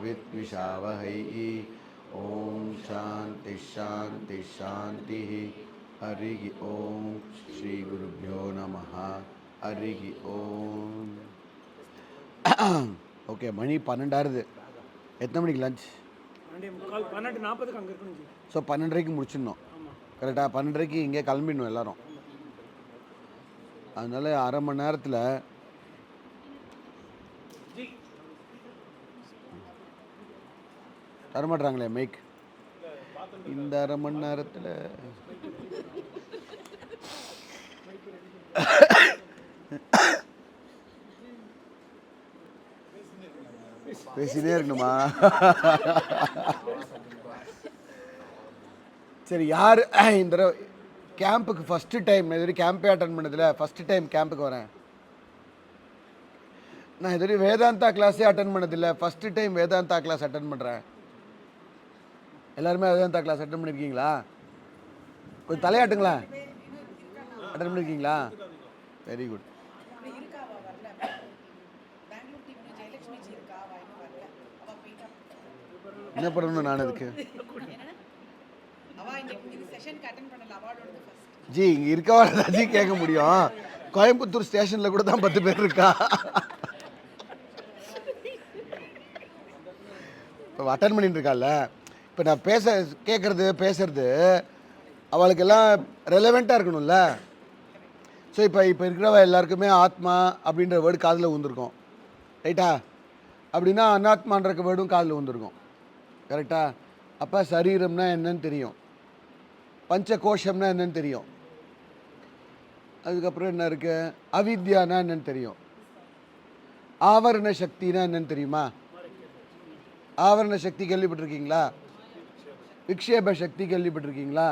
विद्विषावहै ओम शांति शांति शांति हरि ओम श्री गुरुभ्यो नमः हरि ओम ஓகே மணி 12 எத்தனை மணிக்கு லஞ்ச் 12:40 அங்கே இருக்கணும். ஸோ 12:30 முடிச்சிடணும் கரெக்டாக. 12:30 இங்கே கிளம்பிடணும் எல்லாரும். அதனால அரை மணி நேரத்தில் தரமாட்டுறாங்களே மைக். இந்த அரை மணி நேரத்தில் பேசினே இருக்கணுமா? சரி, யார் இந்த கேம்புக்கு ஃபஸ்ட்டு டைம் இது வரைக்கும் கேம்பே அட்டன் பண்ணதில்ல, ஃபஸ்ட்டு டைம் கேம்புக்கு வரேன். நான் இது வரைக்கும் வேதாந்தா கிளாஸே அட்டன் பண்ணதில்லை, first time Vedanta class attend பண்ணுறேன். எல்லாருமே வேதாந்தா கிளாஸ் அட்டன் பண்ணியிருக்கீங்களா? கொஞ்சம் தலையாட்டுங்களா? அட்டன் பண்ணியிருக்கீங்களா? Very good. என்ன பண்ணணும் நான் அதுக்கு? ஜி இங்கே இருக்கவா ஜி கேட்க முடியும்? கோயம்புத்தூர் ஸ்டேஷனில் கூட தான் 10 பேர் இருக்கா. இப்போ அட்டன் பண்ணிட்டு இருக்கால, இப்போ நான் பேசுறது அவளுக்கெல்லாம் ரெலவெண்ட்டாக இருக்கணும்ல. ஸோ இப்போ இருக்கிறவ எல்லாருக்குமே ஆத்மா அப்படின்ற வேர்டு காதில் ஊந்துருக்கும், ரைட்டா? அப்படின்னா அனாத்மான்ற வேர்டும் காதில் ஊந்துருக்கும், கரெக்டா? அப்போ சரீரம்னா என்னன்னு தெரியும், பஞ்ச கோஷம்னா என்னன்னு தெரியும், அதுக்கப்புறம் என்ன இருக்கு, அவித்யானா என்னன்னு தெரியும், ஆவரண சக்தினா என்னன்னு தெரியுமா? ஆவரண சக்தி கேள்விப்பட்டிருக்கீங்களா? விக்ஷேப சக்தி கேள்விப்பட்டிருக்கீங்களா?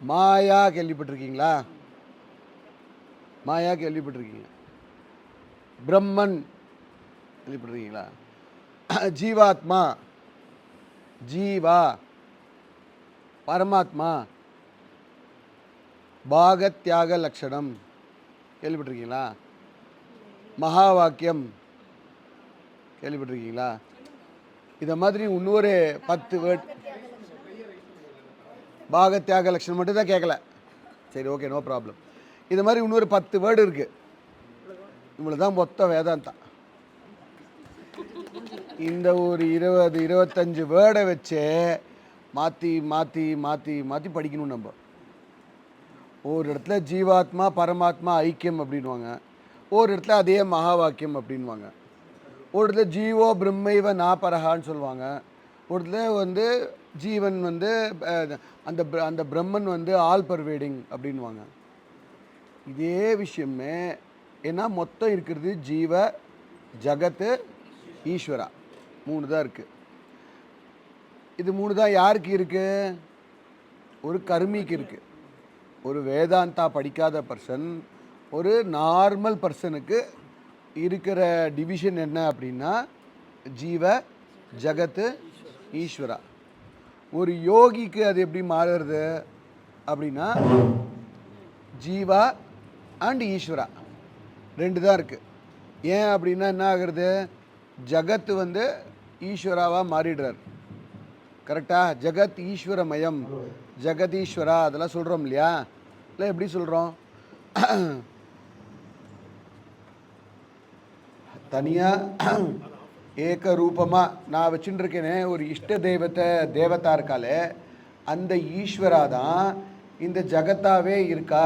மாயா கேள்விப்பட்டிருக்கீங்களா? மாயா கேள்விப்பட்டிருக்கீங்க? பிரம்மன் கேள்விப்பட்டிருக்கீங்களா? ஜீவாத்மா, ஜீவா, பரமாத்மா, பாகத்யாக லட்சணம் கேள்விப்பட்டிருக்கீங்களா? மகா வாக்கியம் கேள்விப்பட்டிருக்கீங்களா? இதை மாதிரி இன்னொரு 10 வேர்ட். பாகத்யாக லட்சணம் மட்டும் தான் கேட்கல, சரி ஓகே, நோ ப்ராப்ளம். இது மாதிரி இன்னொரு 10 வேர்டு இருக்குது. இவ்வளோ தான் மொத்த வேதாந்தா. இந்த ஒரு 20-25 வேர்டை வச்சு மாற்றி மாற்றி மாற்றி மாற்றி படிக்கணும். நம்ம ஒரு இடத்துல ஜீவாத்மா பரமாத்மா ஐக்கியம் அப்படின்வாங்க, ஒரு இடத்துல அதே மகா வாக்கியம் அப்படின்வாங்க, ஒரு இடத்துல ஜீவோ பிரம்மைவ நாபரஹான்னு சொல்லுவாங்க, ஒரு இடத்துல ஜீவன் அந்த அந்த பிரம்மன் ஆல் பர்வேடிங் அப்படின்வாங்க. இதே விஷயமே ஏன்னா மொத்தம் இருக்கிறது ஜீவ, ஜகத்து, ஈஸ்வரா, 3 தான் இருக்குது. இது 3 தான் யாருக்கு இருக்குது? ஒரு கர்மிக்கு இருக்குது. ஒரு வேதாந்தா படிக்காத பர்சன், ஒரு நார்மல் பர்சனுக்கு இருக்கிற டிவிஷன் என்ன அப்படின்னா ஜீவ, ஜகத்து, ஈஸ்வரா. ஒரு யோகிக்கு அது எப்படி மாறுறது அப்படின்னா ஜீவா அண்ட் ஈஸ்வரா 2 தான் இருக்குது. ஏன் அப்படின்னா என்ன ஆகுறது, ஜகத்து ஈஸ்வராவாக மாறிடுறார், கரெக்டாக? ஜகத் ஈஸ்வரமயம், ஜெகதீஸ்வரா அதெல்லாம் சொல்கிறோம் இல்லையா? இல்லை எப்படி சொல்கிறோம்? தனியாக ஏக ரூபமாக நான் வச்சுட்டு இருக்கேனே ஒரு இஷ்ட தேவதா இருக்காலே, அந்த ஈஸ்வரா தான் இந்த ஜகத்தாவே இருக்கா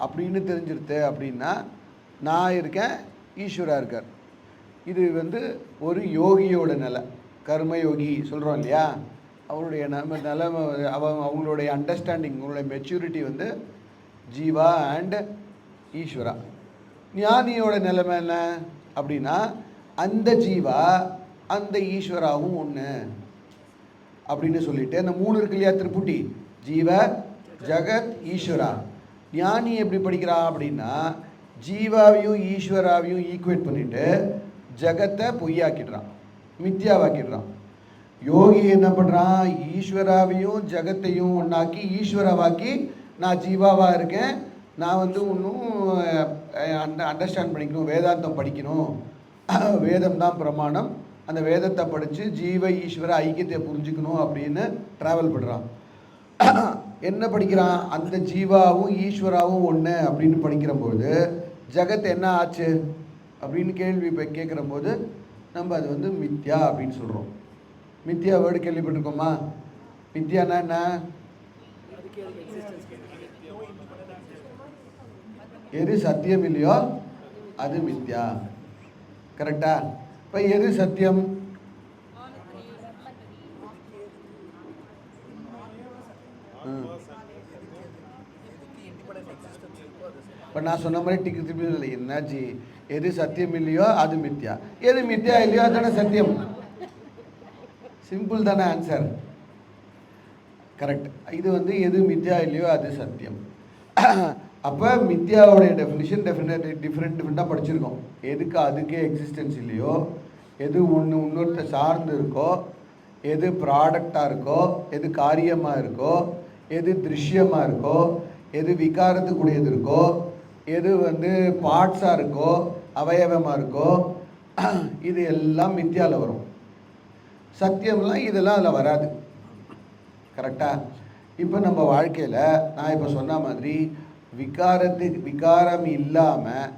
அப்படின்னு தெரிஞ்சிருது. அப்படின்னா நான் இருக்கேன், ஈஸ்வரா இருக்கார். இது ஒரு யோகியோட நிலை, கர்மயோகி சொல்கிறோம் இல்லையா? அவருடைய நிலைமை, அவங்களுடைய அண்டர்ஸ்டாண்டிங், அவங்களுடைய மெச்சூரிட்டி ஜீவா அண்ட் ஈஸ்வரா. ஞானியோட நிலைமை என்ன அப்படின்னா அந்த ஜீவா அந்த ஈஸ்வராவும் ஒன்று அப்படின்னு சொல்லிட்டு அந்த 3 இருக்கு இல்லையா, திருப்புட்டி, ஜீவ, ஜகத், ஈஸ்வரா. ஞானி எப்படி படிக்கிறான் அப்படின்னா ஜீவாவையும் ஈஸ்வராவையும் ஈக்குவேட் பண்ணிட்டு ஜகத்தை பொய்யாக்கிடுறான், மித்யாவாக்கிடுறான். யோகி என்ன பண்ணுறான், ஈஸ்வராவையும் ஜகத்தையும் ஒன்றாக்கி ஈஸ்வராவாக்கி நான் ஜீவாவாக இருக்கேன், நான் இன்னும் அண்டர்ஸ்டாண்ட் பண்ணிக்கணும், வேதாந்தம் படிக்கணும், வேதம் தான் பிரமாணம், அந்த வேதத்தை படித்து ஜீவ ஈஸ்வர ஐக்கியத்தை புரிஞ்சுக்கணும் அப்படின்னு ட்ராவல் பண்ணுறான். என்ன படிக்கிறான்? அந்த ஜீவாவும் ஈஸ்வராவும் ஒன்று அப்படின்னு படிக்கிறபோது ஜகத் என்ன ஆச்சு அப்படின்னு கேள்வி கேட்குற போது நம்ம அது வந்து மித்யா அப்படின்னு சொல்கிறோம். மித்யா வேர்டு கேள்விப்பட்டிருக்கோமா? மித்யானா என்ன? எது சத்தியம் இல்லையோ அது மித்யா. கரெக்டா? இப்போ எது சத்தியம்? இப்போ நான் சொன்ன மாதிரி டிக்கு திருப்பி இல்லை, என்னாச்சு? எது சத்தியம் இல்லையோ அது மித்யா, எது மித்யா இல்லையோ அதுதானே சத்தியம். சிம்பிள் தானே ஆன்சர். கரெக்ட். இது வந்து எது மித்யா இல்லையோ அது சத்தியம். அப்போ மித்யாவுடைய டெஃபினிஷன் டிஃப்ரெண்ட்டாக படிச்சிருக்கோம். எதுக்கு அதுக்கே எக்ஸிஸ்டன்ஸ் இல்லையோ, எது இன்னொருத்த சார்ந்து இருக்கோ, எது ப்ராடக்டாக இருக்கோ, எது காரியமாக இருக்கோ, எது திருஷ்யமாக இருக்கோ, எது விகாரத்துக்குரியது இருக்கோ, எது வந்து பார்ட்ஸாக இருக்கோ, அவயவமாக இருக்கோ, இது எல்லாம் மித்யாவில் வரும். சத்தியம்லாம் இதெல்லாம் அதில் வராது. கரெக்டாக? இப்போ நம்ம வாழ்க்கையில் நான் இப்போ சொன்ன மாதிரி விகாரம் இல்லாமல்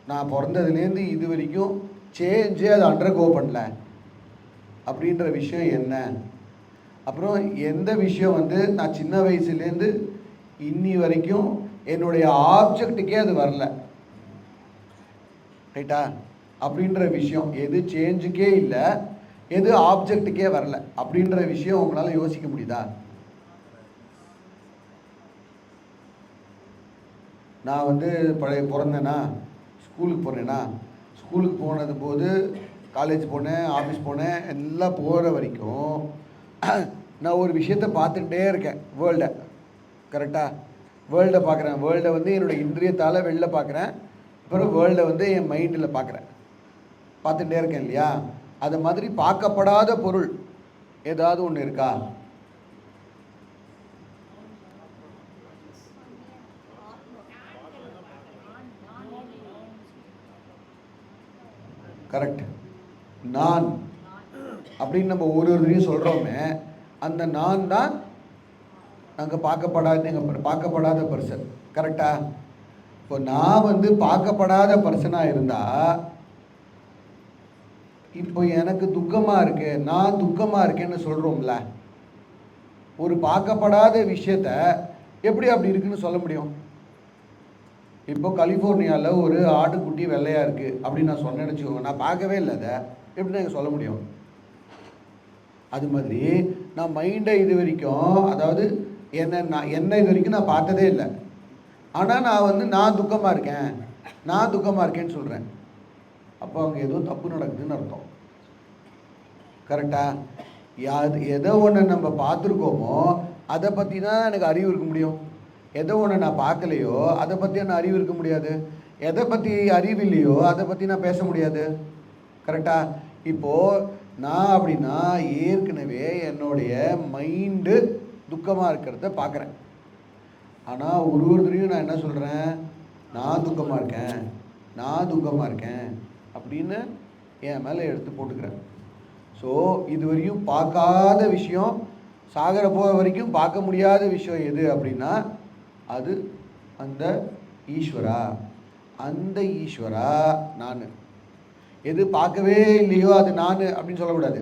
நான் பிறந்ததுலேருந்து இது வரைக்கும் சேஞ்சே அது அண்டர்கோ பண்ணல அப்படின்ற விஷயம் என்ன? அப்புறம் எந்த விஷயம் வந்து நான் சின்ன வயசுலேருந்து இன்னி வரைக்கும் என்னுடைய ஆப்ஜெக்டுக்கே அது வரல, ரைட்டா? அப்படின்ற விஷயம் எது சேஞ்சுக்கே இல்லை, எது ஆப்ஜெக்டுக்கே வரல அப்படின்ற விஷயம் உங்களால் யோசிக்க முடியுதா? நான் வந்து பிறந்தேன்னா, ஸ்கூலுக்கு போனேன்னா, ஸ்கூலுக்கு போனது போது காலேஜ் போனேன், ஆஃபீஸ் போனேன், எல்லாம் போகிற வரைக்கும் நான் ஒரு விஷயத்தை பார்த்துக்கிட்டே இருக்கேன். வேர்ல்டை, கரெக்டாக? வேர்ல்டை பார்க்குறேன். வேர்ல்டை வந்து என்னோடய இந்திரியத்தால் வெளில பார்க்குறேன். அப்புறம் வேர்ல்டை வந்து என் மைண்டில் பார்க்குறேன், பார்த்துட்டே இருக்கேன் இல்லையா? அது மாதிரி பார்க்கப்படாத பொருள் ஏதாவது ஒன்று இருக்கா? கரெக்ட். நான் அப்படின்னு நம்ம ஒருவரையும் சொல்கிறோமே, அந்த நான் தான் நாங்கள் பார்க்கப்படாத பர்சன். கரெக்டா? இப்போ நான் வந்து பார்க்கப்படாத பர்சனாக இருந்தால், இப்போ எனக்கு துக்கமாக இருக்கு, நான் துக்கமாக இருக்கேன்னு சொல்கிறோம்ல, ஒரு பார்க்கப்படாத விஷயத்த எப்படி அப்படி இருக்குன்னு சொல்ல முடியும்? இப்போ கலிஃபோர்னியாவில் ஒரு ஆட்டுக்குட்டி வெள்ளையாக இருக்குது அப்படின்னு நான் சொன்னேன்னு வச்சுக்கோங்க, நான் பார்க்கவே இல்லை, அதை எப்படி நான் சொல்ல முடியும்? அது மாதிரி நான் மைண்டை இது வரைக்கும், அதாவது என்ன இது வரைக்கும் நான் பார்த்ததே இல்லை. ஆனால் நான் வந்து நான் துக்கமாக இருக்கேன்னு சொல்கிறேன். அப்போ அங்கே ஏதோ தப்பு நடக்குதுன்னு அர்த்தம். கரெக்டா? எதை ஒன்று நம்ம பார்த்துருக்கோமோ அதை பற்றி தான் எனக்கு அறிவு இருக்க முடியும். எதை ஒன்று நான் பார்க்கலையோ அதை பற்றி நான் அறிவு இருக்க முடியாது. எதை பற்றி அறிவு இல்லையோ அதை பற்றி நான் பேச முடியாது. கரெக்டா? இப்போது நான் அப்படின்னா ஏற்கனவே என்னுடைய மைண்டு துக்கமாக இருக்கிறத பார்க்குறேன். ஆனால் ஒருத்தரையும் நான் என்ன சொல்கிறேன்? நான் துக்கமாக இருக்கேன் அப்படின்னு என் மேலே எடுத்து போட்டுக்கிறேன். ஸோ இது வரையும் பார்க்காத விஷயம், சாகர போகிற வரைக்கும் பார்க்க முடியாத விஷயம் எது அப்படின்னா அது அந்த ஈஸ்வரா. அந்த ஈஸ்வரா நான். எது பார்க்கவே இல்லையோ அது நான் அப்படின்னு சொல்லக்கூடாது.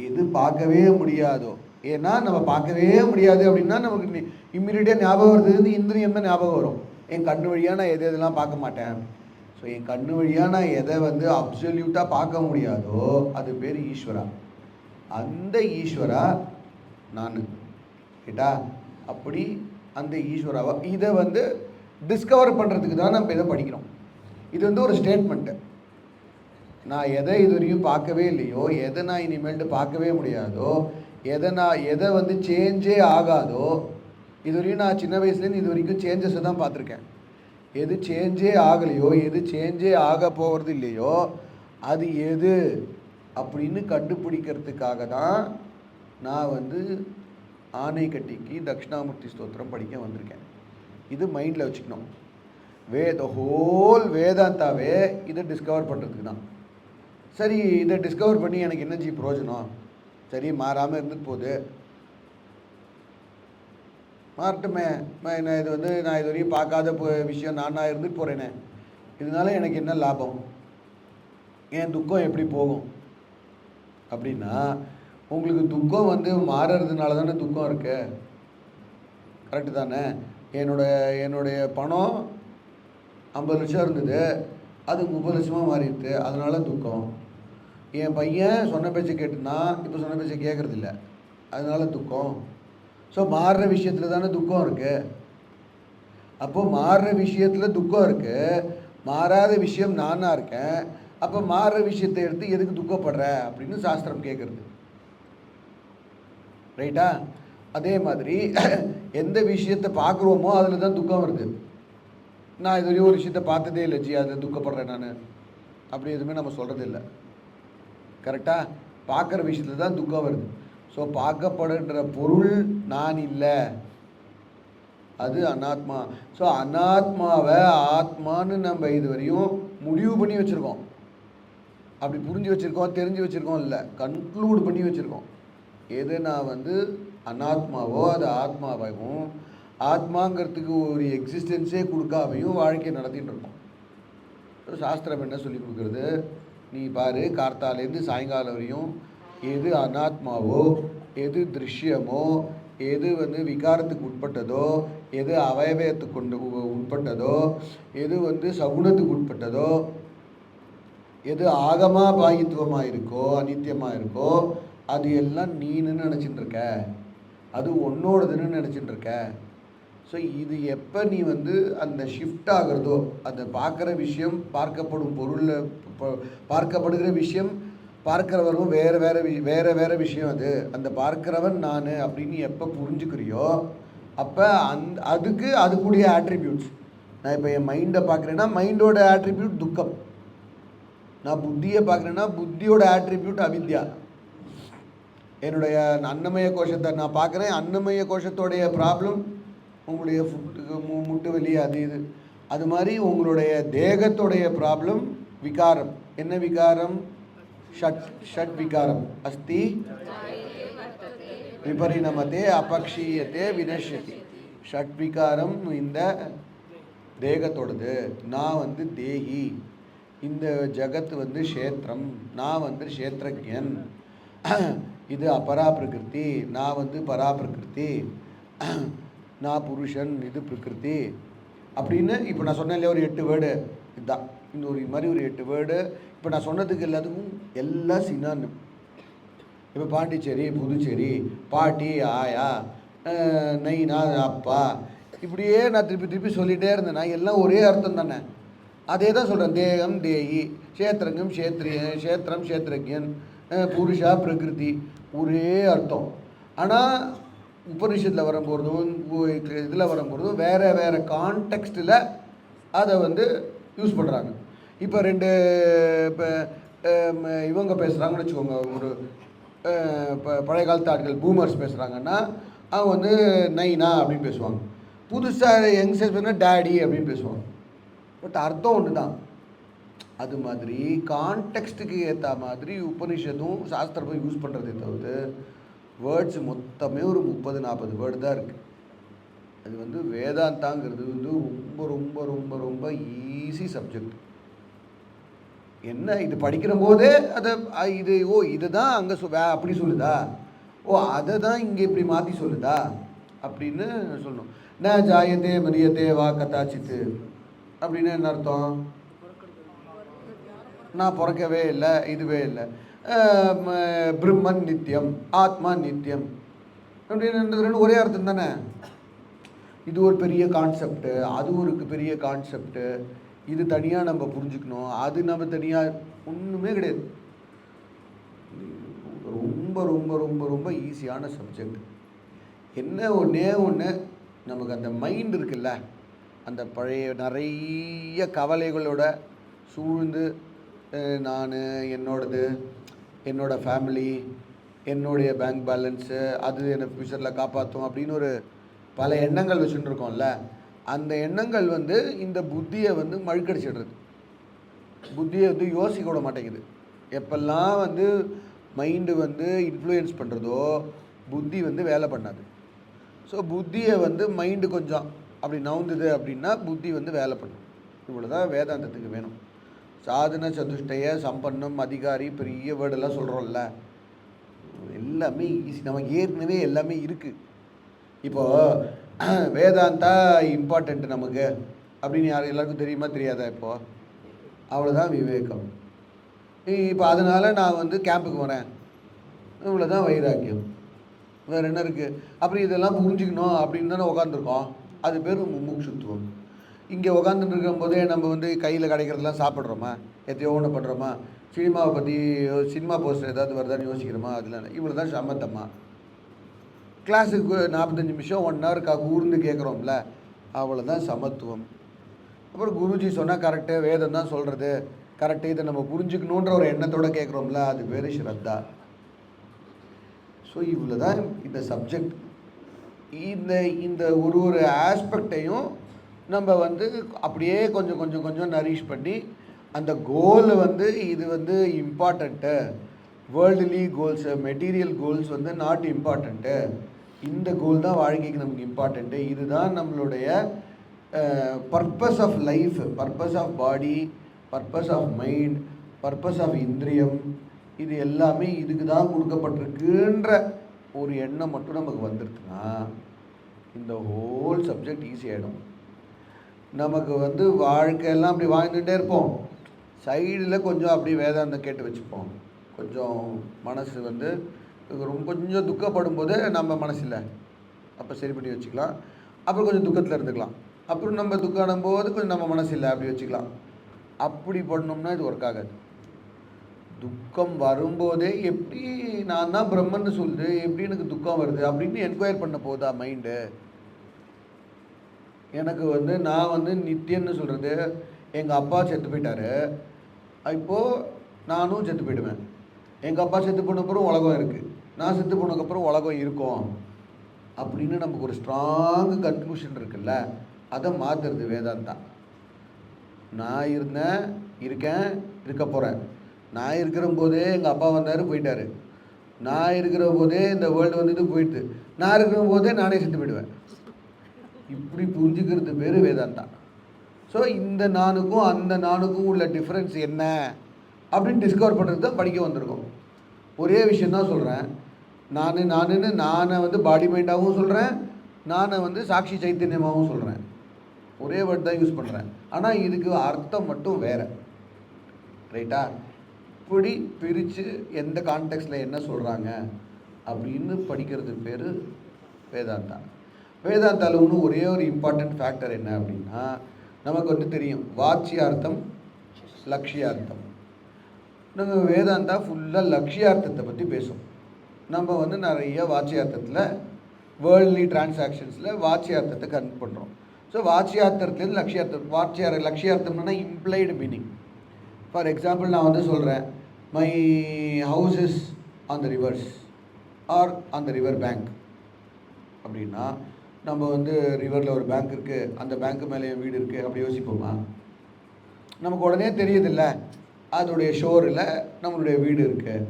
எது பார்க்கவே முடியாதோ, ஏன்னா நம்ம பார்க்கவே முடியாது அப்படின்னா நமக்கு இம்மிடியட்டாக ஞாபகம் வருது இந்திரியம் தான் ஞாபகம் வரும். என் கண்ணு வழியாக நான் எதெல்லாம் பார்க்க மாட்டேன். ஸோ என் கண்ணு வழியாக நான் எதை வந்து அப்சல்யூட்டாக பார்க்க முடியாதோ அது பேர் ஈஸ்வரா. அந்த ஈஸ்வரா நான். கேட்டா? அப்படி அந்த ஈஸ்வராவை இதை வந்து டிஸ்கவர் பண்ணுறதுக்கு தான் நம்ம இதை படிக்கிறோம். இது வந்து ஒரு ஸ்டேட்மெண்ட்டு. நான் எதை இது வரைக்கும் பார்க்கவே இல்லையோ, எதை நான் இனிமேல்ட்டு பார்க்கவே முடியாதோ, எதை வந்து சேஞ்சே ஆகாதோ, இது வரையும் நான் சின்ன வயசுலேருந்து இது வரைக்கும் சேஞ்சஸை தான் பார்த்துருக்கேன். எது சேஞ்சே ஆகலையோ, எது சேஞ்சே ஆக போகிறது இல்லையோ அது எது அப்படின்னு கண்டுபிடிக்கிறதுக்காக தான் நான் வந்து ஆனைக்கட்டிக்கு தட்சிணாமூர்த்தி ஸ்தோத்திரம் படிக்க வந்திருக்கேன். இது மைண்டில் வச்சுக்கணும். ஹோல் வேதாந்தாவே இதை டிஸ்கவர் பண்ணுறதுக்கு தான். சரி இதை டிஸ்கவர் பண்ணி எனக்கு என்ன ஜி பிரயோஜனம்? சரி மாறாமல் இருந்துட்டு போகுது, மாறட்டுமே. நான் இது வந்து நான் இது வரையும் பார்க்காத விஷயம், நான் இருந்துட்டு போகிறேனே, இதனால எனக்கு என்ன லாபம்? என் துக்கம் எப்படி போகும்? அப்படின்னா உங்களுக்கு துக்கம் வந்து மாறுறதுனால தானே துக்கம் இருக்கு. கரெக்டு தானே? என்னுடைய பணம் 50 லட்சம் இருந்தது, அது 30 லட்சமாக மாறிடுது, அதனால துக்கம். என் பையன் சொன்ன பேச்சை கேட்டுனா இப்போ சொன்ன பேச்சை கேட்குறது இல்லை, அதனால துக்கம். ஸோ மாறுற விஷயத்தில் தானே துக்கம் இருக்குது. அப்போது மாறுற விஷயத்தில் துக்கம் இருக்குது, மாறாத விஷயம் நானாக இருக்கேன். அப்போ மாறுற விஷயத்தை எடுத்து எதுக்கு துக்கப்படுற அப்படின்னு சாஸ்திரம் கேட்குறது. ரைட்டா? அதே மாதிரி எந்த விஷயத்தை பார்க்குறோமோ அதில் தான் துக்கம் வருது. நான் இது வரையும் ஒரு விஷயத்தை பார்த்ததே இல்லை ஜி, அதில் துக்கப்படுறேன் நான், அப்படி எதுவுமே நம்ம சொல்கிறது இல்லை. கரெக்டாக? பார்க்குற விஷயத்தில் தான் துக்கம் வருது. ஸோ பார்க்கப்படுன்ற பொருள் நான் இல்லை, அது அனாத்மா. ஸோ அனாத்மாவை ஆத்மான்னு நம்ம இது வரையும் முடிவு பண்ணி வச்சுருக்கோம். அப்படி புரிஞ்சு வச்சுருக்கோம், தெரிஞ்சு வச்சுருக்கோம் இல்லை, கன்க்ளூட் பண்ணி வச்சுருக்கோம். எது நான் வந்து அனாத்மாவோ அது ஆத்மாவையும் ஆத்மாங்கிறதுக்கு ஒரு எக்ஸிஸ்டன்ஸே கொடுக்காமையும் வாழ்க்கையை நடத்திட்டு இருக்கோம். ஸோ சாஸ்திரம் என்ன சொல்லி கொடுக்குறது? நீ பாரு, கார்த்தாலேருந்து சாயங்காலம் வரையும் எது அனாத்மாவோ, எது திருஷ்யமோ, எது வந்து விகாரத்துக்கு உட்பட்டதோ, எது அவயவத்துக்கு உட்பட்டதோ, எது வந்து சகுனத்துக்கு உட்பட்டதோ, எது ஆகமா பாயித்துவமாக இருக்கோ, அனித்தியமாக இருக்கோ, அது எல்லாம் நீன்னு நினச்சிட்டு இருக்க, அது உன்னோடதுன்னு நினச்சிட்டு இருக்க. ஸோ இது எப்போ நீ வந்து அந்த ஷிஃப்ட் ஆகிறதோ, அந்த பார்க்குற விஷயம், பார்க்கப்படும் பொருளில் பார்க்கப்படுகிற விஷயம், பார்க்கிறவரும் வேறு விஷயம், அந்த பார்க்கிறவன் நான் அப்படின்னு எப்போ புரிஞ்சுக்கிறியோ அப்போ அதுக்குடைய ஆட்ரிபியூட்ஸ். நான் இப்போ என் மைண்டை பார்க்குறேன்னா மைண்டோட ஆட்ரிபியூட் துக்கம், நான் புத்தியை பார்க்குறேன்னா புத்தியோட ஆட்ரிபியூட் அவித்யா. என்னுடைய அன்னமய கோஷத்தை நான் பார்க்குறேன், அன்னமய கோஷத்தோடைய ப்ராப்ளம் உங்களுடைய முட்டு வலி, அது மாதிரி உங்களுடைய தேகத்தோடைய ப்ராப்ளம் விகாரம். என்ன விகாரம்? ஷட் விகாரம். அஸ்தி விபரிணமத்தே அபக்ஷீயத்தே வினஷ்யதி. ஷட் விகாரம் இந்த தேகத்தோடது. நான் வந்து தேகி, இந்த ஜகத் வந்து க்ஷேத்திரம், நான் வந்து க்ஷேத்திரஜன், இது அபரா பிரகிருதி, நான் வந்து பரா பிரகிருதி, நான் புருஷன், இது பிரகிருதி அப்படின்னு. இப்போ நான் சொன்னேன் இல்லையா ஒரு 8 வேர்டு, இதுதான் இந்த ஒரு மாதிரி ஒரு 8 வேர்டு. இப்போ நான் சொன்னதுக்கு எல்லாத்துக்கும் எல்லாம் சினானிம். இப்போ பாண்டிச்சேரி, புதுச்சேரி, பாட்டி, ஆயா, நைனா, அப்பா, இப்படியே நான் திருப்பி சொல்லிகிட்டே இருந்தேன். நான் எல்லாம் ஒரே அர்த்தம் தானே, அதே தான் சொல்கிறேன். தேகம் தேகி, க்ஷேத்திரங்கம் க்ஷேத்திரம் க்ஷேத்திரஜன், புருஷா பிரகிருதி, ஒரே அர்த்தம். ஆனால் உபனிஷத்தில் வரும்போதும் இதில் வரும்போதும் வேறு கான்டெக்ஸ்டில் அதை வந்து யூஸ் பண்ணுறாங்க. இப்போ இப்போ இவங்க பேசுகிறாங்கன்னு வச்சுக்கோங்க, ஒரு பழைய காலத்து ஆட்கள் பூமர்ஸ் பேசுகிறாங்கன்னா அவங்க வந்து நைனா அப்படின்னு பேசுவாங்க. புதுசாக யங்ஸ்டர்ஸ் பேசுனா டேடி அப்படின்னு பேசுவாங்க. பட் அர்த்தம் ஒன்று தான். அது மாதிரி கான்டெக்ஸ்ட்டுக்கு ஏற்ற மாதிரி உபனிஷத்தும் சாஸ்திரமும் யூஸ் பண்ணுறதே தவிர்த்து வேர்ட்ஸ் மொத்தமே ஒரு 30-40 வேர்டு தான் இருக்குது. அது வந்து வேதாந்தாங்கிறது வந்து ரொம்ப ரொம்ப ரொம்ப ரொம்ப ஈஸி சப்ஜெக்ட். என்ன இது படிக்கிற போதே அதை இதுதான் அங்கே அப்படி சொல்லுதா, அதை தான் இங்கே இப்படி மாற்றி சொல்லுதா அப்படின்னு சொல்லணும். ந ஜாயத்தே மரியத்தே வா கதாச்சித்து அப்படின்னு என்ன அர்த்தம்? நான் பிறக்கவே இல்லை, இதுவே இல்லை. பிரம்மன் நித்தியம், ஆத்மா நித்தியம் அப்படின்னு ஒரே அர்த்தம் தானே. இது ஒரு பெரிய கான்செப்டு, அது ஒரு பெரிய கான்செப்டு, இது தனியாக நம்ம புரிஞ்சுக்கணும், அது நம்ம தனியாக, ஒன்றுமே கிடையாது. ரொம்ப ரொம்ப ரொம்ப ரொம்ப ஈஸியான சப்ஜெக்ட். என்ன ஒன்று நமக்கு அந்த மைண்ட் இருக்குல்ல, அந்த பழைய நிறைய கவலைகளோட சூழ்ந்து நான் என்னோடது, என்னோடய ஃபேமிலி, என்னுடைய பேங்க் பேலன்ஸு, அது என்னை ஃப்யூச்சரில் காப்பாற்றும் அப்படின்னு ஒரு பல எண்ணங்கள் வச்சுட்டு இருக்கோம்ல, அந்த எண்ணங்கள் இந்த புத்தியை மழுக்கடிச்சிடுறது. புத்தியை யோசிக்க விட மாட்டேங்குது. எப்பெல்லாம் வந்து மைண்டு வந்து இன்ஃப்ளூயன்ஸ் பண்ணுறதோ புத்தி வந்து வேலை பண்ணாது. ஸோ புத்தியை வந்து மைண்டு கொஞ்சம் அப்படி நவுந்துது அப்படின்னா புத்தி வந்து வேலை பண்ணும். இவ்வளோ தான் வேதாந்தத்துக்கு வேணும். சாதன சதுஷ்டய சம்பன்னம் அதிகாரி பெரிய வேர்டெல்லாம் சொல்கிறோம்ல, எல்லாமே ஈஸி. நமக்கு ஏற்கனவே எல்லாமே இருக்குது. இப்போது வேதாந்தா இம்பார்ட்டண்ட் நமக்கு அப்படின்னு எல்லாருக்கும் தெரியுமா தெரியாதா? இப்போது அவ்வளோதான் விவேகம். இப்போ அதனால் நான் வந்து கேம்புக்கு வரேன், இவ்வளோதான் வைராக்கியம். வேறு என்ன இருக்குது? அப்புறம் இதெல்லாம் புரிஞ்சுக்கணும் அப்படின்னு தானே உட்காந்துருக்கோம். அது பேர் முமுட்சுத்துவம். இங்கே உட்காந்துட்டு இருக்கும்போதே நம்ம வந்து கையில் கிடைக்கிறதெல்லாம் சாப்பிட்றோமா, எத்தையோ ஒன்று பண்ணுறோமா, சினிமாவை பற்றி சினிமா போஸ்டர் ஏதாவது வருதான்னு யோசிக்கிறோமா, அதில் இவ்வளோ தான் சம்மந்தமா. கிளாஸுக்கு 45 நிமிஷம் 1 ஹவர் கூர்ந்து கேட்குறோம்ல, அவ்வளோதான் சமத்துவம். அப்புறம் குருஜி சொன்னால் கரெக்டு, வேதம் தான் சொல்கிறது கரெக்டு, இதை நம்ம புரிஞ்சுக்கணுன்ற ஒரு எண்ணத்தோடு கேட்குறோம்ல, அது பேர் ஸ்ரத்தா. ஸோ இவ்வளோ தான் இந்த சப்ஜெக்ட். இந்த இந்த ஒரு ஆஸ்பெக்டையும் நம்ம வந்து அப்படியே கொஞ்சம் கொஞ்சம் கொஞ்சம் நரிஷ் பண்ணி அந்த கோலை வந்து இது வந்து important, worldly goals material goals வந்து நாட் இம்பார்ட்டண்ட்டு, இந்த கோல் தான் வாழ்க்கைக்கு நமக்கு இம்பார்ட்டண்ட்டு, இதுதான் நம்மளுடைய purpose of life, purpose of body, purpose of mind, purpose of இந்திரியம், இது எல்லாமே இதுக்கு தான் கொடுக்கப்பட்டிருக்குன்ற ஒரு எண்ணம் மட்டும் நமக்கு வந்துருக்குன்னா இந்த ஹோல் சப்ஜெக்ட் ஈஸி ஆகிடும். நமக்கு வந்து வாழ்க்கையெல்லாம் அப்படி வாழ்ந்துகிட்டே இருப்போம், சைடில் கொஞ்சம் அப்படி வேதாந்தம் கேட்டு வச்சுப்போம். கொஞ்சம் மனசு வந்து ரொம்ப கொஞ்சம் துக்கப்படும் போது நம்ம மனசில் அப்போ சரி பண்ணி வச்சுக்கலாம். அப்புறம் கொஞ்சம் துக்கத்தில் இருந்துக்கலாம். அப்புறம் நம்ம துக்கம் போது கொஞ்சம் நம்ம மனசில் அப்படி வச்சுக்கலாம். அப்படி பண்ணோம்னா இது ஒர்க் ஆகாது. துக்கம் வரும்போதே எப்படி நான் தான் பிரம்மன்னு சொல்லுது, எப்படி எனக்கு துக்கம் வருது அப்படின்னு என்கொயர் பண்ண போதா மைண்டு? எனக்கு வந்து நான் வந்து நித்தியன்னு சொல்கிறது, எங்கள் அப்பா செத்து போயிட்டாரு, இப்போது நானும் செத்து போயிடுவேன். எங்கள் அப்பா செத்து போனப்புறம் உலகம் இருக்குது, நான் செத்து போனதுக்கப்புறம் உலகம் இருக்கும் அப்படின்னு நமக்கு ஒரு ஸ்ட்ராங் கன்க்ளூஷன் இருக்குல்ல, அதை மாற்றுறது வேதாந்தா. நான் இருக்கேன், இருக்க போகிறேன். நான் இருக்கிற போதே எங்கள் அப்பா வந்தார் போயிட்டார், நான் இருக்கிற போதே இந்த வேர்ல்டு வந்துட்டு போயிடுது, நான் இருக்கிற போதே நானே செத்து போயிடுவேன். இப்படி புரிஞ்சுக்கிறது பேர் வேதாந்தா. ஸோ இந்த நானுக்கும் அந்த நானுக்கும் உள்ள டிஃப்ரென்ஸ் என்ன அப்படின்னு டிஸ்கவர் பண்ணுறது தான் படிக்க வந்திருக்கோம். ஒரே விஷயந்தான் சொல்கிறேன், நானை வந்து பாடி மைண்டாகவும் சொல்கிறேன், நானை வந்து சாட்சி சைத்தன்யமாகவும் சொல்கிறேன். ஒரே வேர்ட் தான் யூஸ் பண்ணுறேன், ஆனால் இதுக்கு அர்த்தம் மட்டும் வேறு. ரைட்டா? இப்படி பிரித்து எந்த கான்டெக்ஸ்டில் என்ன சொல்கிறாங்க அப்படின்னு படிக்கிறது பேர் வேதாந்தா. வேதாந்தாவில் ஒன்று ஒரே ஒரு இம்பார்ட்டண்ட் ஃபேக்டர் என்ன அப்படின்னா, நமக்கு வந்து தெரியும் வாச்சியார்த்தம் லட்சியார்த்தம். நம்ம வேதாந்தா ஃபுல்லாக லட்சியார்த்தத்தை பற்றி பேசும். நம்ம வந்து நிறைய வாச்சியார்த்தத்தில் வேர்ல்ட்லி டிரான்சாக்ஷன்ஸில் வாச்சியார்த்தத்தை கன்வெர்ட் பண்ணுறோம். ஸோ வாச்சியார்த்தத்துலேருந்து லட்சியார்த்தம், லட்சியார்த்தம்னா இம்ப்ளைடு மீனிங். ஃபார் எக்ஸாம்பிள் நான் வந்து சொல்கிறேன், my house is on the rivers or on the river bank அப்படின்னா, நம்ம வந்து ரிவரில் ஒரு பேங்க் இருக்குது, அந்த பேங்க்கு மேலே என் வீடு இருக்குது அப்படி யோசிப்போமா? நமக்கு உடனே தெரியுதில்ல, அதோடைய ஷோரில் நம்மளுடைய வீடு இருக்குது.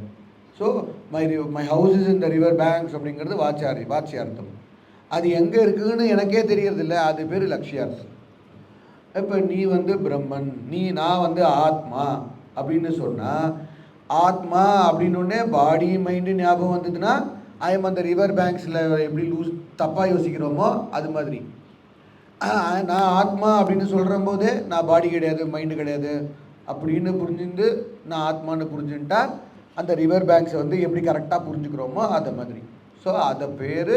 So my house is in the river banks அப்படிங்கிறது வாச்சியார்த்தம். அது எங்கே இருக்குதுன்னு எனக்கே தெரியறதில்ல, அது பேர் லட்சியார்த்தம். இப்போ நீ வந்து பிரம்மன், நான் வந்து ஆத்மா அப்படின்னு சொன்னால், ஆத்மா அப்படின்னே பாடி மைண்டு ஞாபகம் வந்ததுன்னா ஐஎம் அந்த ரிவர் பேங்க்ஸில் எப்படி தப்பாக யோசிக்கிறோமோ அது மாதிரி. நான் ஆத்மா அப்படின்னு சொல்கிற போதே நான் பாடி கிடையாது மைண்டு கிடையாது அப்படின்னு புரிஞ்சுட்டு நான் ஆத்மான்னு புரிஞ்சுட்டா அந்த ரிவர் பேங்க்ஸை வந்து எப்படி கரெக்டாக புரிஞ்சுக்கிறோமோ அதை மாதிரி. ஸோ அதை பேர்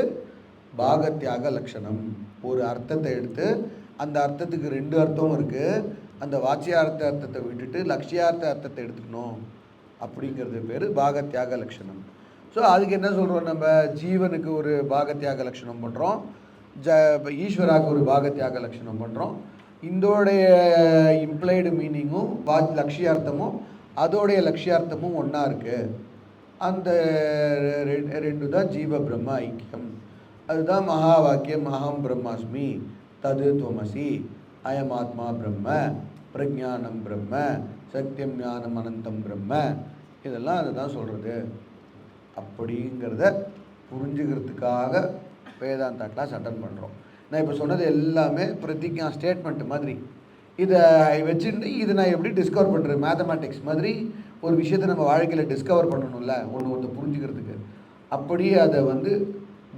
பாகத்தியாக லட்சணம். ஒரு அர்த்தத்தை எடுத்து அந்த அர்த்தத்துக்கு 2 அர்த்தம் இருக்குது, அந்த வாச்சியார்த்த அர்த்தத்தை விட்டுட்டு லட்சியார்த்த அர்த்தத்தை எடுத்துக்கணும் அப்படிங்கிறது பேர் பாகத்தியாக லட்சணம். ஸோ அதுக்கு என்ன சொல்கிறோம், நம்ம ஜீவனுக்கு ஒரு பாகத்தியாக லட்சணம் பண்ணுறோம், ஈஸ்வராவுக்கு ஒரு பாகத்தியாக லட்சணம் பண்ணுறோம். இதோடைய இம்ப்ளைடு மீனிங்கும் லட்சியார்த்தமும் அதோடைய லட்சியார்த்தமும் ஒன்றா இருக்குது. அந்த 2 தான் ஜீவ பிரம்ம ஐக்கியம். அதுதான் மகா வாக்கியம், அகம் பிரம்மாஸ்மி தது துவமசி, அயம் ஆத்மா பிரம்ம, பிரஜானம் பிரம்ம, சத்தியம் ஞானம் அனந்தம் பிரம்ம. இதெல்லாம் அதுதான் சொல்கிறது அப்படிங்கிறத புரிஞ்சுக்கிறதுக்காக வேதாந்தா கிளாஸ் அட்டன் பண்ணுறோம். நான் இப்போ சொன்னது எல்லாமே பிரதிஜா ஸ்டேட்மெண்ட் மாதிரி. இதை வச்சுட்டு இது நான் எப்படி டிஸ்கவர் பண்ணுறது, மேத்தமேட்டிக்ஸ் மாதிரி ஒரு விஷயத்தை நம்ம வாழ்க்கையில் டிஸ்கவர் பண்ணணும்ல ஒன்று புரிஞ்சுக்கிறதுக்கு. அப்படி அதை வந்து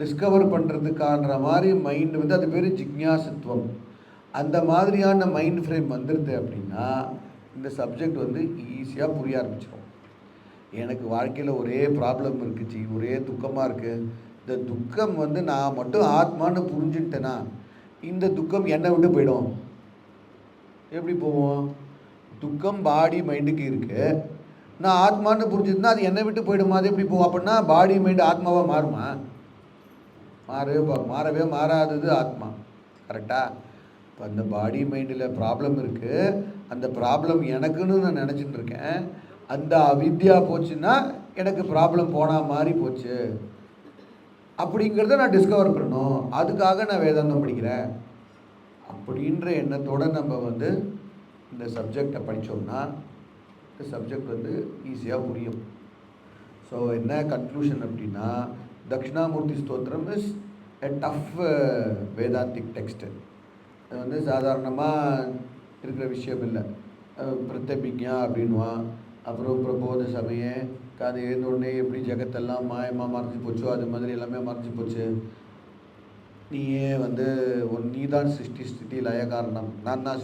டிஸ்கவர் பண்ணுறதுக்கான மாதிரி மைண்டு வந்து அது பேர் ஜிக்ஞாசத்துவம். அந்த மாதிரியான மைண்ட் ஃப்ரேம் வந்துடுது அப்படின்னா இந்த சப்ஜெக்ட் வந்து ஈஸியாக புரிய ஆரம்பிச்சிடும். எனக்கு வாழ்க்கையில் ஒரே ப்ராப்ளம் இருக்குச்சு, ஒரே துக்கமாக இருக்குது. இந்த துக்கம் வந்து நான் மட்டும் ஆத்மான்னு புரிஞ்சுட்டேன்னா இந்த துக்கம் என்னை விட்டு போயிடும். எப்படி போவோம்? துக்கம் பாடி மைண்டுக்கு இருக்குது, நான் ஆத்மான்னு புரிஞ்சுதுன்னா அது என்னை விட்டு போயிடுமா? அது எப்படி போகும்? அப்படின்னா பாடி மைண்டு ஆத்மாவாக மாறுமா? மாறவே மாறாதது ஆத்மா. கரெக்டாக? இப்போ அந்த பாடி மைண்டில் ப்ராப்ளம் இருக்குது, அந்த ப்ராப்ளம் எனக்குன்னு நான் நினச்சிட்டு இருக்கேன். அந்த அவித்யா போச்சுன்னா எனக்கு ப்ராப்ளம் போனால் மாதிரி போச்சு அப்படிங்கிறத நான் டிஸ்கவர் பண்ணணும். அதுக்காக நான் வேதாந்தம் படிக்கிறேன் அப்படின்ற எண்ணத்தோடு நம்ம வந்து இந்த சப்ஜெக்டை படித்தோம்னா இந்த சப்ஜெக்ட் வந்து ஈஸியாக புரியும். ஸோ என்ன கன்க்ளூஷன் அப்படின்னா, தட்சிணாமூர்த்தி ஸ்தோத்திரம் is a tough Vedantic text. அது வந்து சாதாரணமாக இருக்கிற விஷயம் இல்லை. பிரத்யபிக்ஞா அப்படின்வான், அப்புறம் பிரபோத சமய அது எழுந்தோடனே எப்படி ஜெகத்தெல்லாம் மாயமாக மறைஞ்சி போச்சோ அது மாதிரி எல்லாமே மறைஞ்சி போச்சு. நீயே வந்து நீ தான் சிருஷ்டி ஸ்திதி லய காரணம், நான் தான்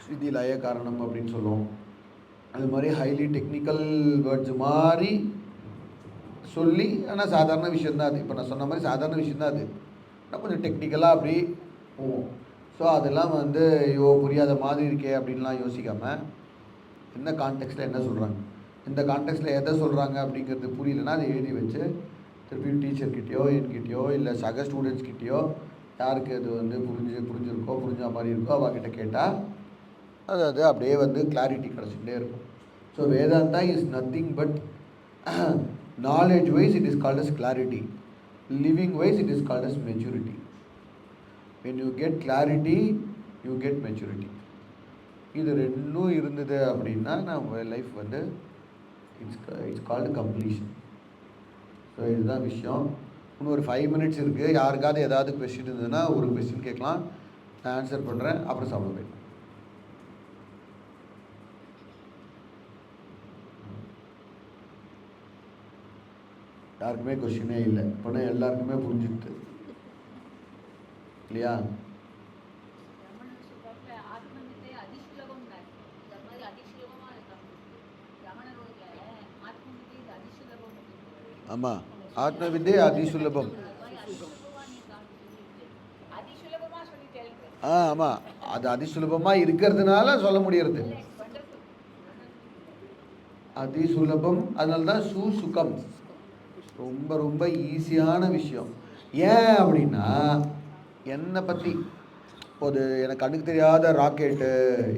ஸ்திதி லய காரணம் அப்படின்னு சொல்லுவோம். அது மாதிரி ஹைலி டெக்னிக்கல் வேர்ட்ஸ் மாதிரி சொல்லி, ஆனால் சாதாரண விஷயந்தான் அது. இப்போ நான் சொன்ன மாதிரி சாதாரண விஷயந்தான் அது, நான் கொஞ்சம் டெக்னிக்கலாக அப்படி போவோம். ஸோ அதெல்லாம் வந்து ஐயோ புரியாத மாதிரி இருக்கே அப்படின்லாம் யோசிக்காமல் என்ன கான்டெக்ஸ்ட்டில் என்ன சொல்கிறாங்க, இந்த கான்டெக்ஸ்ட்டில் எதை சொல்கிறாங்க அப்படிங்கிறது புரியலன்னா அதை எழுதி வச்சு திருப்பி டீச்சர்கிட்டையோ என்கிட்டயோ இல்லை சக ஸ்டூடெண்ட்ஸ்கிட்டையோ யாருக்கு அது வந்து புரிஞ்சிருக்கோ புரிஞ்ச மாதிரி இருக்கோ அவகிட்ட கேட்டால் அது அப்படியே வந்து கிளாரிட்டி கிடச்சிக்கிட்டே இருக்கும். So Vedanta is nothing but knowledge wise it is called as clarity, living wise it is called as maturity. When you get clarity you get maturity. இது ரெண்டும் இருந்தது அப்படின்னா நம்ம லைஃப் வந்து இட்ஸ் கால்டு கம்ப்ளீஷன். ஸோ இதுதான் விஷயம். இன்னும் ஒரு 5 minutes இருக்குது. யாருக்காவது ஏதாவது கொஸ்டின் இருந்ததுன்னா ஒரு கொஸ்டின் கேட்கலாம், நான் ஆன்சர் பண்ணுறேன், அப்புறம் சாப்பிட போயிடலாம். யாருக்குமே கொஸ்டினே இல்லை. இப்போனா எல்லாருக்குமே புரிஞ்சுட்டு இல்லையா? ஆமாம், ஆத்ம வித்யை அதிசுலபம். ஆமாம், அது அதிசுலபமாக இருக்கிறதுனால சொல்ல முடியறது. அதிசுலபம், அதனால தான் சுசுகம், ரொம்ப ரொம்ப ஈஸியான விஷயம். ஏன் அப்படின்னா என்னை பற்றி இப்போது எனக்கு கண்ணுக்கு தெரியாத ராக்கெட்டு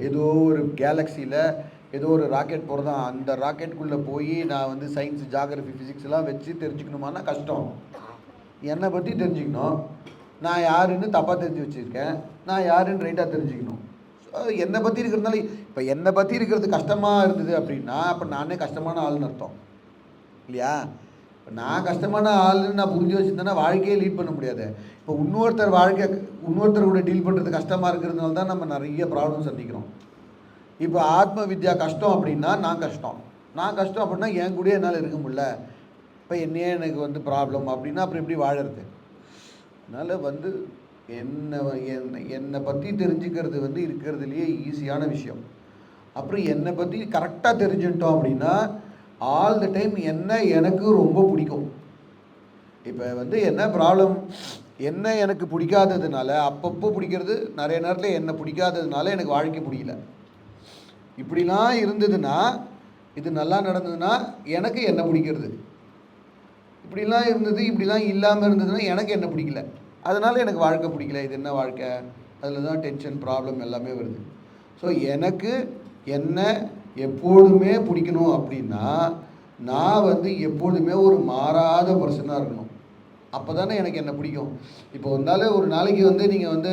ஏதோ ஒரு கேலக்சியில் ஏதோ ஒரு ராக்கெட் போகிறதான், அந்த ராக்கெட்டுக்குள்ளே போய் நான் வந்து சயின்ஸ் ஜாகிரஃபி ஃபிசிக்ஸ்லாம் வச்சு தெரிஞ்சுக்கணுமானா கஷ்டம். என்னை பற்றி தெரிஞ்சுக்கணும், நான் யாருன்னு தப்பாக தெரிஞ்சு வச்சுருக்கேன், நான் யாருன்னு ரைட்டாக தெரிஞ்சுக்கணும். ஸோ என்னை பற்றி இருக்கிறதுனால இப்போ என்னை பற்றி இருக்கிறது கஷ்டமாக இருந்தது அப்படின்னா அப்போ நானே கஷ்டமான ஆள்னு அர்த்தம் இல்லையா? இப்போ நான் கஷ்டமான ஆளுன்னு நான் புரிஞ்சு வச்சுருந்தேன்னா வாழ்க்கையே லீட் பண்ண முடியாது. இப்போ இன்னொருத்தர் கூட டீல் பண்ணுறது கஷ்டமாக இருக்கிறதுனால தான் நம்ம நிறைய ப்ராப்ளம் சந்திக்கிறோம். இப்போ ஆத்ம வித்யா கஷ்டம் அப்படின்னா நான் கஷ்டம் அப்படின்னா என் கூட என்னால் இருக்க முடியல, இப்போ என்னையே எனக்கு வந்து ப்ராப்ளம் அப்படின்னா அப்புறம் எப்படி வாழறது? அதனால் வந்து என்னை பற்றி தெரிஞ்சுக்கிறது வந்து இருக்கிறதுலையே ஈஸியான விஷயம். அப்புறம் என்னை பற்றி கரெக்டாக தெரிஞ்சுட்டோம் அப்படின்னா ஆல் த டைம் எனக்கு ரொம்ப பிடிக்கும். இப்போ வந்து என்ன ப்ராப்ளம், என்ன எனக்கு பிடிக்காததுனால அப்பப்போ பிடிக்கிறது, நிறைய நேரத்தில் என்ன பிடிக்காததுனால எனக்கு வாழ்க்கை பிடிக்கல. இப்படிலாம் இருந்ததுன்னா, இது நல்லா நடந்ததுன்னா எனக்கு என்ன பிடிக்கிறது, இப்படிலாம் இருந்தது இப்படிலாம் இல்லாமல் இருந்ததுன்னா எனக்கு என்ன பிடிக்கல, அதனால் எனக்கு வாழ்க்கை பிடிக்கல. இது என்ன வாழ்க்கை? அதில் தான் டென்ஷன் ப்ராப்ளம் எல்லாமே வருது. ஸோ எனக்கு என்ன எப்பொழுதுமே பிடிக்கணும் அப்படின்னா நான் வந்து எப்பொழுதுமே ஒரு மாறாத பர்சனாக இருக்கணும். அப்போ தானே எனக்கு என்ன பிடிக்கும். இப்போ வந்தாலும் ஒரு நாளைக்கு வந்து நீங்கள் வந்து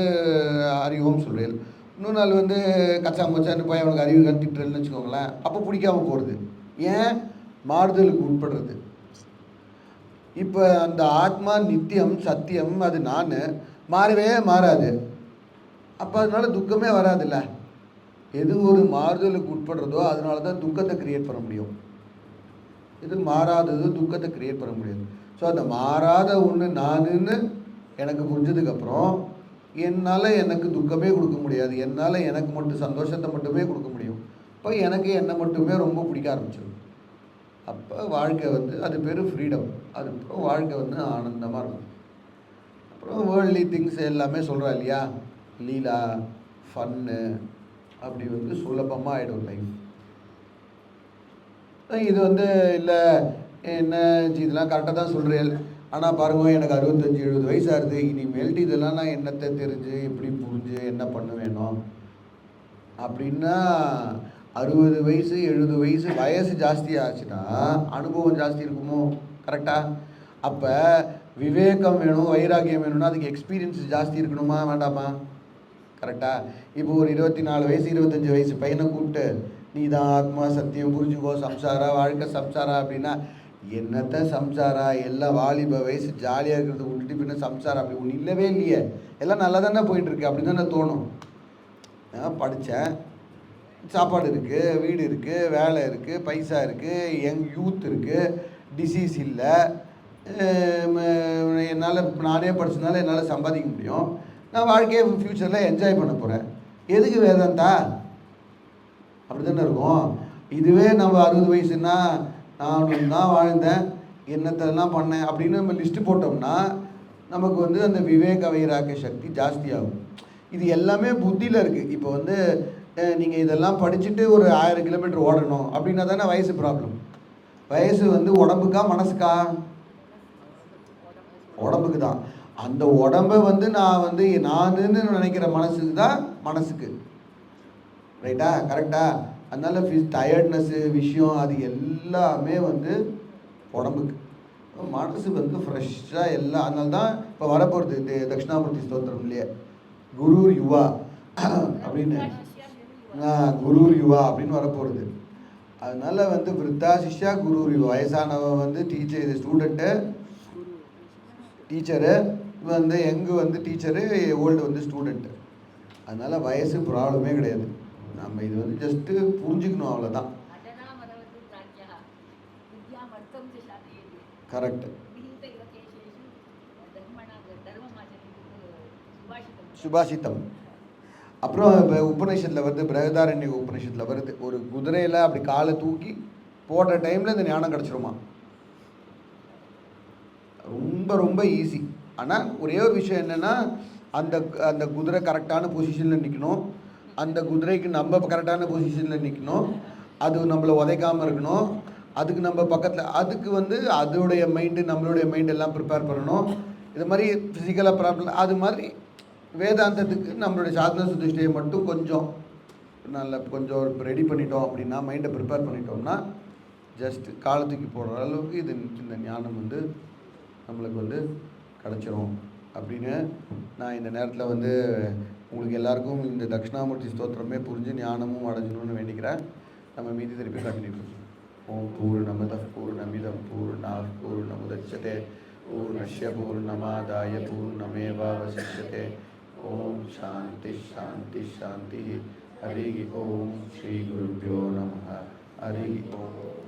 அறிவோம் சொல்கிறீர்கள், இன்னொரு நாள் வந்து கச்சா மச்சான்னு போய் அவனுக்கு அறிவு கற்றுட்டுறேன்னு வச்சுக்கோங்களேன், அப்போ பிடிக்காமல் போகிறது. ஏன்? மாறுதலுக்கு உட்படுறது. இப்போ அந்த ஆத்மா நித்தியம் சத்தியம், அது நான் மாறவே மாறாது. அப்போ அதனால துக்கமே வராதுல்ல. எது ஒரு மாறுதலுக்கு உட்படுறதோ அதனால தான் துக்கத்தை கிரியேட் பண்ண முடியும். இது மாறாதது துக்கத்தை கிரியேட் பண்ண முடியாது. ஸோ அந்த மாறாத ஒன்று நானுன்னு எனக்கு புரிஞ்சதுக்கப்புறம் என்னால் எனக்கு துக்கமே கொடுக்க முடியாது. என்னால் எனக்கு மட்டும் சந்தோஷத்தை மட்டுமே கொடுக்க முடியும். இப்போ எனக்கு என்னை மட்டுமே ரொம்ப பிடிக்க ஆரம்பிச்சிடும். அப்போ வாழ்க்கை வந்து அது பேர் ஃப்ரீடம். அதுக்கப்புறம் வாழ்க்கை வந்து ஆனந்தமாக இருக்கும். அப்புறம் வேர்ல்ட்லி திங்ஸ் எல்லாமே சொல்கிறா இல்லையா, லீலா ஃபன்னு அப்படி வந்து சுலபமாக ஆகிடும் லைஃப். இது வந்து இல்லை என்ன இதெல்லாம் கரெக்டாக தான் சொல்கிறேன், ஆனால் பாருங்க எனக்கு 65-70 வயசு ஆகுது, இனிமேல்ட்டு இதெல்லாம் நான் என்னத்தை தெரிஞ்சு எப்படி புரிஞ்சு என்ன பண்ணுவேனோ அப்படின்னா 60 வயசு 70 வயசு வயசு ஜாஸ்தி ஆச்சுன்னா அனுபவம் ஜாஸ்தி இருக்குமோ? கரெக்டாக. அப்போ விவேகம் வேணும், வைராக்கியம் வேணும்னா அதுக்கு எக்ஸ்பீரியன்ஸ் ஜாஸ்தி இருக்கணுமா வேண்டாமா? கரெக்டாக. இப்போ ஒரு 24 வயசு 25 வயசு பையனை கூப்பிட்டு நீ தான் ஆத்மா சத்தியம் புரிஞ்சுக்கோ, சம்சாரா வாழ்க்கை சம்சாரா அப்படின்னா என்னத்த சம்சாரா, எல்லாம் வாலிப வயசு ஜாலியாக இருக்கிறத விட்டுட்டு பின்ன சம்சாரம் அப்படி ஒன்று இல்லவே இல்லையே, எல்லாம் நல்லா தானே போயிட்டுருக்கு அப்படி தானே தோணும். படித்தேன், சாப்பாடு இருக்குது, வீடு இருக்குது, வேலை இருக்குது, பைசா இருக்குது, யங் யூத் இருக்குது, டிசீஸ் இல்லை, என்னால் நானே படிச்சதுனால என்னால் சம்பாதிக்க முடியும், நான் வாழ்க்கையை ஃப்யூச்சரில் என்ஜாய் பண்ண போகிறேன். எதுக்கு வேதாந்தா? அப்படி தானே இருக்கும். இதுவே நம்ம 60 வயசுன்னா நான் தான் வாழ்ந்தேன், என்னத்தெல்லாம் பண்ணேன் அப்படின்னு நம்ம லிஸ்ட்டு போட்டோம்னா நமக்கு வந்து அந்த விவேக வைராக்கிய சக்தி ஜாஸ்தி ஆகும். இது எல்லாமே புத்தியில் இருக்குது. இப்போ வந்து நீங்கள் இதெல்லாம் படிச்சுட்டு ஒரு 1000 கிலோமீட்டர் ஓடணும் அப்படின்னா தானே வயசு ப்ராப்ளம். வயசு வந்து உடம்புக்கா மனசுக்கா? உடம்புக்கு தான். அந்த உடம்பை வந்து நான் வந்து நானுன்னு நினைக்கிற மனசுக்கு தான் மனசுக்கு. ரைட்டா? கரெக்டா? அதனால டயர்ட்னஸ்ஸு விஷயம் அது எல்லாமே வந்து உடம்புக்கு. மனசு வந்து ஃப்ரெஷ்ஷாக எல்லாம். அதனால தான் இப்போ வரப்போகிறது தட்சிணாமூர்த்தி ஸ்தோத்திரம் இல்லையே, குரு யுவா அப்படின்னு, குரு யுவா அப்படின்னு வரப்போகிறது. அதனால வந்து விருத்தா சிஷ்யா குரு யுவா, வயசானவன் வந்து டீச்சர், ஸ்டூடெண்ட்டு டீச்சரு வந்து, யங்கு வந்து டீச்சரு, ஓல்டு வந்து ஸ்டூடெண்ட்டு. அதனால் வயசு ப்ராப்ளமே கிடையாது. நம்ம இது வந்து ஜஸ்ட்டு புரிஞ்சுக்கணும், அவ்வளோதான். கரெக்டு. சுபாஷித்தம். அப்புறம் இப்போ உபநிஷத்தில் வருது, பிரகதாரண்ய உபநிஷத்தில் வருது, ஒரு குதிரையில் அப்படி காலை தூக்கி போடுற டைமில் இந்த ஞானம் கிடச்சிருமா. ரொம்ப ரொம்ப ஈஸி. ஆனால் ஒரே ஒரு விஷயம் என்னென்னா அந்த அந்த குதிரை கரெக்டான பொசிஷனில் நிற்கணும், அந்த குதிரைக்கு நம்ம கரெக்டான பொசிஷனில் நிற்கணும், அது நம்மளை உதைக்காமல் இருக்கணும், அதுக்கு நம்ம பக்கத்தில், அதுக்கு வந்து அதோடைய மைண்டு நம்மளுடைய மைண்ட் எல்லாம் ப்ரிப்பேர் பண்ணணும். இது மாதிரி ஃபிசிக்கலாக ப்ராப்ளம் அது மாதிரி வேதாந்தத்துக்கு நம்மளுடைய சாதன சுதிஷ்டையை மட்டும் கொஞ்சம் கொஞ்சம் ரெடி பண்ணிட்டோம் அப்படின்னா, மைண்டை ப்ரிப்பேர் பண்ணிட்டோம்னா ஜஸ்ட்டு காலத்துக்கு போடுற அளவுக்கு இந்த ஞானம் வந்து நம்மளுக்கு வந்து கிடச்சிரும் அப்படின்னு நான் இந்த நேரத்தில் வந்து உங்களுக்கு எல்லாருக்கும் இந்த தட்சிணாமூர்த்தி ஸ்தோத்திரமே புரிஞ்சு ஞானமும் அடைஞ்சணும்னு வேண்டிக்கிறேன். நம்ம மீதி திருப்பி கண்டினியூ பண்ணுவோம். ஓம் பூர்ணமதః பூர்ணமிதம் பூர்ணாத் பூர்ணமுதச்யதே பூர்ணஸ்ய பூர்ணமாதாய பூர்ணமேவாவசிஷ்யதே. ஓம் சாந்தி சாந்தி சாந்தி. ஹரி ஓம் ஸ்ரீ குருभ्यो நமः. ஹரி ஓம்.